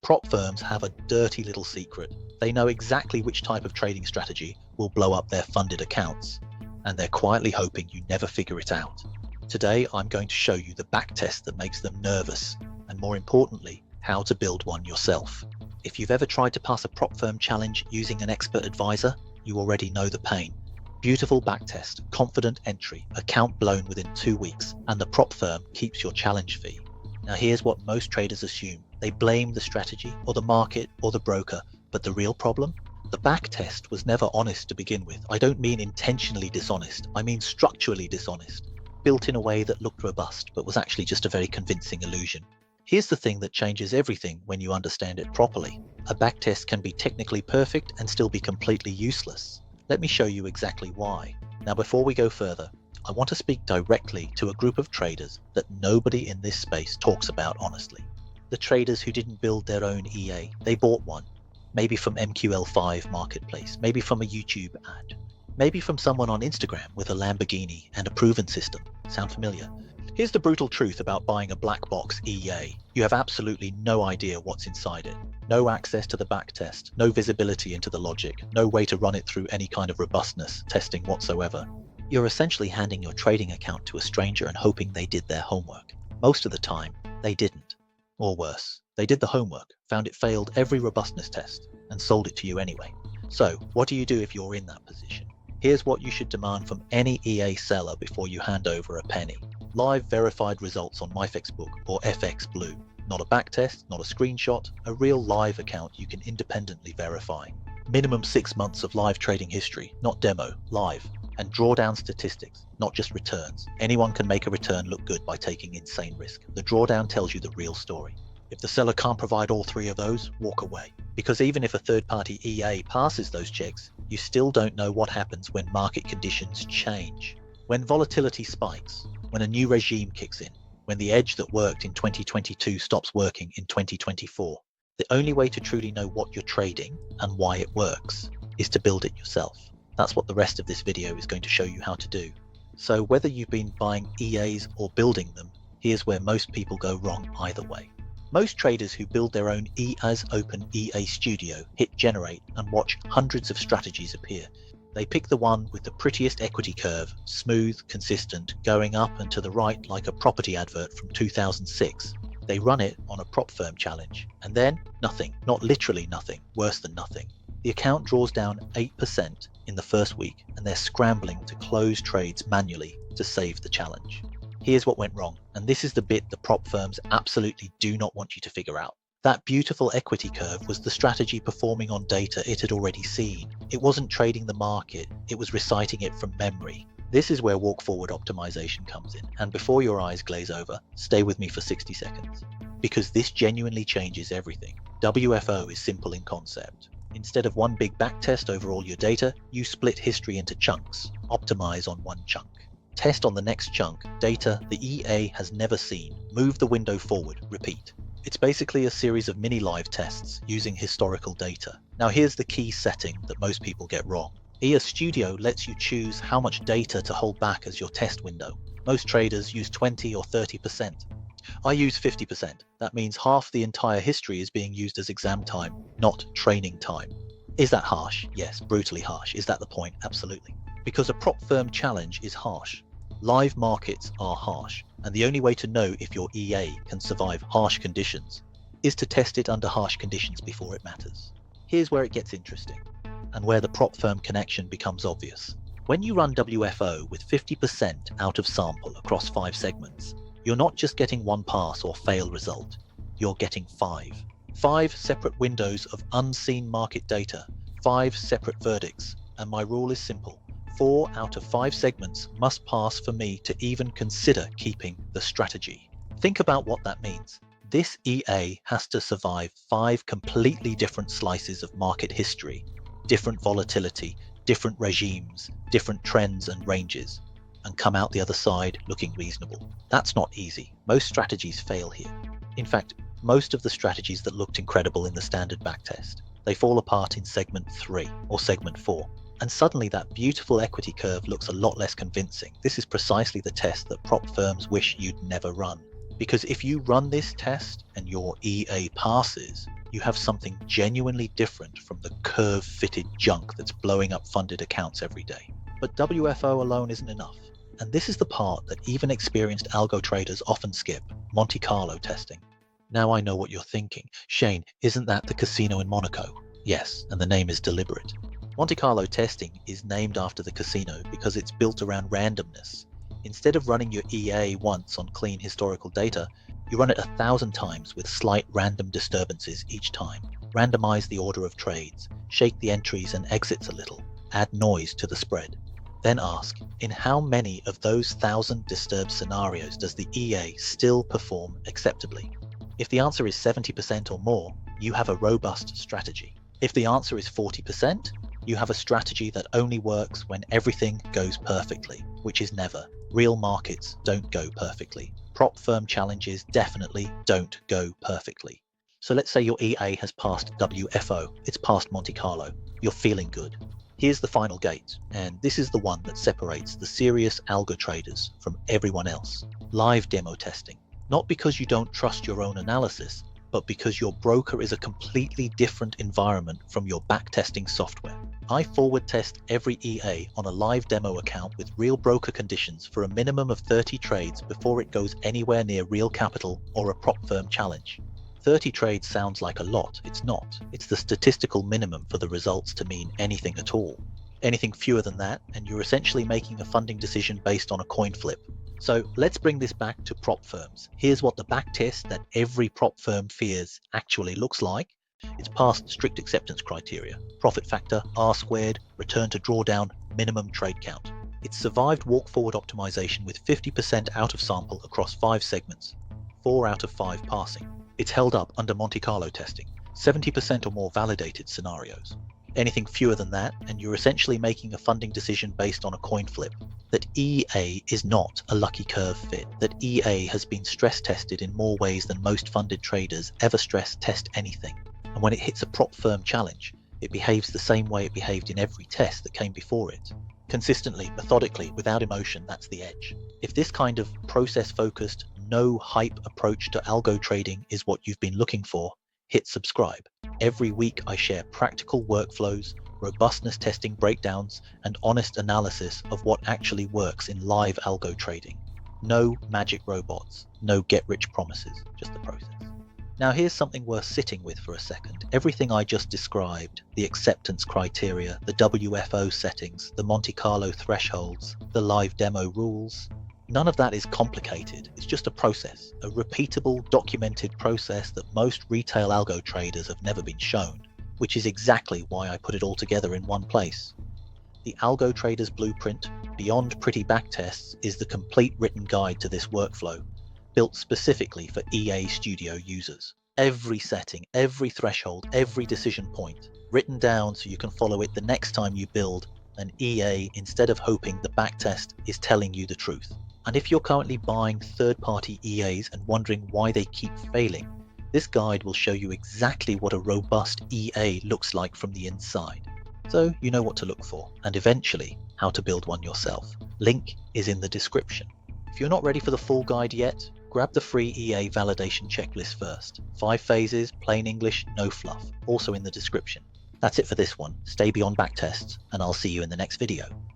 Prop firms have a dirty little secret. They know exactly which type of trading strategy will blow up their funded accounts, and they're quietly hoping you never figure it out. Today, I'm going to show you the backtest that makes them nervous, and more importantly, how to build one yourself. If you've ever tried to pass a prop firm challenge using an expert advisor, you already know the pain. Beautiful backtest, confident entry, account blown within 2 weeks, and the prop firm keeps your challenge fee. Now here's what most traders assume. They blame the strategy or the market or the broker, but the real problem? The backtest was never honest to begin with. I don't mean intentionally dishonest, I mean structurally dishonest, built in a way that looked robust but was actually just a very convincing illusion. Here's the thing that changes everything when you understand it properly. A backtest can be technically perfect and still be completely useless. Let me show you exactly why. Now before we go further, I want to speak directly to a group of traders that nobody in this space talks about honestly. The traders who didn't build their own EA, they bought one. Maybe from MQL5 marketplace, maybe from a YouTube ad, maybe from someone on Instagram with a Lamborghini and a proven system. Sound familiar? Here's the brutal truth about buying a black box EA. You have absolutely no idea what's inside it. No access to the backtest, no visibility into the logic, no way to run it through any kind of robustness testing whatsoever. You're essentially handing your trading account to a stranger and hoping they did their homework. Most of the time, they didn't. Or worse, they did the homework, found it failed every robustness test, and sold it to you anyway. So, what do you do if you're in that position? Here's what you should demand from any EA seller before you hand over a penny. Live verified results on MyFXBook or FX Blue. Not a backtest, not a screenshot, a real live account you can independently verify. Minimum 6 months of live trading history, not demo, live. And drawdown statistics, not just returns. Anyone can make a return look good by taking insane risk. The drawdown tells you the real story. If the seller can't provide all three of those, walk away. Because even if a third-party EA passes those checks, you still don't know what happens when market conditions change. When volatility spikes, when a new regime kicks in, when the edge that worked in 2022 stops working in 2024. The only way to truly know what you're trading and why it works is to build it yourself. That's what the rest of this video is going to show you how to do. So whether you've been buying EAs or building them, here's where most people go wrong either way. Most traders who build their own EAs Open EA Studio hit generate and watch hundreds of strategies appear. They pick the one with the prettiest equity curve, smooth, consistent, going up and to the right like a property advert from 2006. They run it on a prop firm challenge, and then nothing, not literally nothing, worse than nothing. The account draws down 8% in the first week, and they're scrambling to close trades manually to save the challenge. Here's what went wrong, and this is the bit the prop firms absolutely do not want you to figure out. That beautiful equity curve was the strategy performing on data it had already seen. It wasn't trading the market, it was reciting it from memory. This is where walk-forward optimization comes in, and before your eyes glaze over, stay with me for 60 seconds. Because this genuinely changes everything. WFO is simple in concept. Instead of one big backtest over all your data, you split history into chunks. Optimize on one chunk. Test on the next chunk, data the EA has never seen. Move the window forward, repeat. It's basically a series of mini live tests using historical data. Now here's the key setting that most people get wrong. EA Studio lets you choose how much data to hold back as your test window. Most traders use 20 or 30%. I use 50%. That means half the entire history is being used as exam time, not training time. Is that harsh? Yes, brutally harsh. Is that the point? Absolutely. Because a prop firm challenge is harsh. Live markets are harsh, and the only way to know if your EA can survive harsh conditions is to test it under harsh conditions before it matters. Here's where it gets interesting, and where the prop firm connection becomes obvious. When you run WFO with 50% out of sample across 5 segments, you're not just getting one pass or fail result, you're getting 5. 5 separate windows of unseen market data, 5 separate verdicts, and my rule is simple. 4 out of 5 segments must pass for me to even consider keeping the strategy. Think about what that means. This EA has to survive 5 completely different slices of market history, different volatility, different regimes, different trends and ranges, and come out the other side looking reasonable. That's not easy. Most strategies fail here. In fact, most of the strategies that looked incredible in the standard backtest, they fall apart in segment 3 or segment 4. And suddenly that beautiful equity curve looks a lot less convincing. This is precisely the test that prop firms wish you'd never run. Because if you run this test and your EA passes, You have something genuinely different from the curve-fitted junk that's blowing up funded accounts every day. But WFO alone isn't enough. And this is the part that even experienced algo traders often skip: Monte Carlo testing. Now I know what you're thinking. Shane, isn't that the casino in Monaco? Yes, and the name is deliberate. Monte Carlo testing is named after the casino because it's built around randomness. Instead of running your EA once on clean historical data, you run it 1,000 times with slight random disturbances each time. Randomize the order of trades, shake the entries and exits a little, add noise to the spread. Then ask, in how many of those 1,000 disturbed scenarios does the EA still perform acceptably? If the answer is 70% or more, you have a robust strategy. If the answer is 40%, you have a strategy that only works when everything goes perfectly, which is never. Real markets don't go perfectly. Prop firm challenges definitely don't go perfectly. So let's say your EA has passed WFO, it's passed Monte Carlo. You're feeling good. Here's the final gate, and this is the one that separates the serious algo traders from everyone else. Live demo testing. Not because you don't trust your own analysis, but because your broker is a completely different environment from your backtesting software. I forward test every EA on a live demo account with real broker conditions for a minimum of 30 trades before it goes anywhere near real capital or a prop firm challenge. 30 trades sounds like a lot. It's not. It's the statistical minimum for the results to mean anything at all. Anything fewer than that, and you're essentially making a funding decision based on a coin flip. So let's bring this back to prop firms. Here's what the backtest that every prop firm fears actually looks like. It's passed strict acceptance criteria: profit factor, R squared, return to drawdown, minimum trade count. It's survived walk forward optimization with 50% out of sample across 5 segments, 4 out of 5 passing. It's held up under Monte Carlo testing, 70% or more validated scenarios. Anything fewer than that, and you're essentially making a funding decision based on a coin flip. That EA is not a lucky curve fit. That EA has been stress tested in more ways than most funded traders ever stress test anything. And when it hits a prop firm challenge, it behaves the same way it behaved in every test that came before it. Consistently, methodically, without emotion, that's the edge. If this kind of process-focused, no-hype approach to algo trading is what you've been looking for, hit subscribe. Every week I share practical workflows, robustness testing breakdowns, and honest analysis of what actually works in live algo trading. No magic robots, no get-rich promises, just the process. Now here's something worth sitting with for a second. Everything I just described, the acceptance criteria, the WFO settings, the Monte Carlo thresholds, the live demo rules, none of that is complicated. It's just a process, a repeatable, documented process that most retail algo traders have never been shown, which is exactly why I put it all together in one place. The Algo Trader's Blueprint, Beyond Pretty Backtests, is the complete written guide to this workflow, built specifically for EA Studio users. Every setting, every threshold, every decision point, written down so you can follow it the next time you build an EA instead of hoping the backtest is telling you the truth. And if you're currently buying third-party EAs and wondering why they keep failing, this guide will show you exactly what a robust EA looks like from the inside. So you know what to look for, and eventually how to build one yourself. Link is in the description. If you're not ready for the full guide yet, grab the free EA validation checklist first. 5 phases, plain English, no fluff, also in the description. That's it for this one. Stay beyond backtests, and I'll see you in the next video.